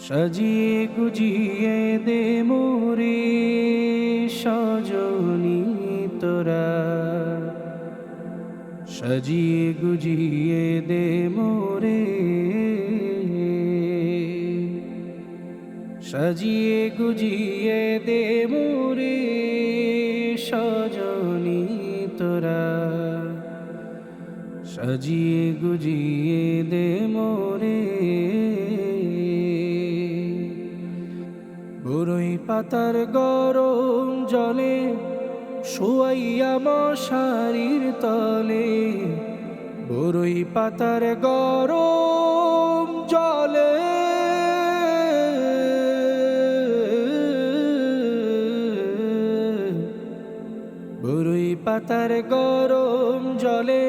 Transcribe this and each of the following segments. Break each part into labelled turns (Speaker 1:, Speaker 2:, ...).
Speaker 1: সাজিয়ে গুজিয়ে দে মোরে সজনী তোরা, সাজিয়ে গুজিয়ে দে মোরে, সাজিয়ে গুজিয়ে দে মোরে সজনী তোরা, সাজিয়ে গুজিয়ে দে মোরে। বরই পাতার গরম জলে শুয়াইয়া মশারির তলে, বরই পাতার গরম জলে, বরই পাতার গরম জলে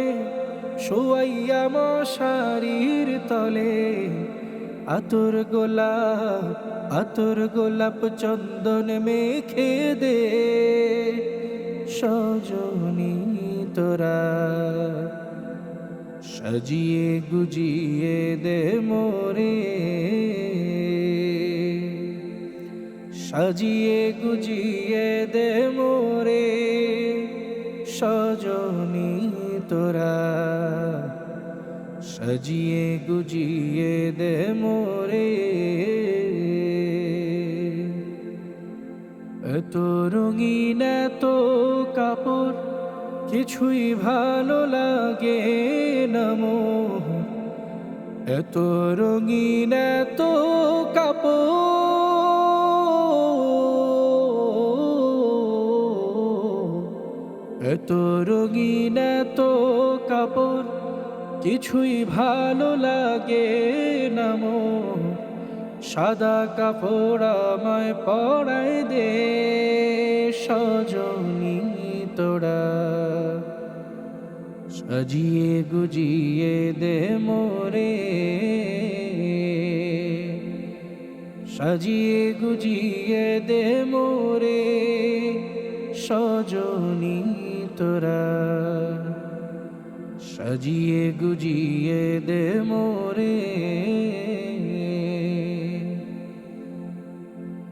Speaker 1: শুয়াইয়া মশারির তলে, আতর গোলাপ চন্দন মেখে দে সজনী তোরা, সাজিয়ে গুজিয়ে দে মোরে, সাজিয়ে গুজিয়ে দে মোরে সজনী তোরা, সাজিয়ে গুজিয়ে দে মোরে। এত রঙিন এত কাপড় কিছুই ভালো লাগে না মোর, এত রঙিন এত কাপড়, এত রঙিন এত কাপড় কিছুই ভালো লাগে না মোর, সাদা কাপড় আমায় পরাই দে সজনী তোরা, সাজিয়ে গুজিয়ে দে মোরে, সাজিয়ে গুজিয়ে দে মোরে সজনী তোরা, সাজিয়ে গুজিয়ে দে মোরে।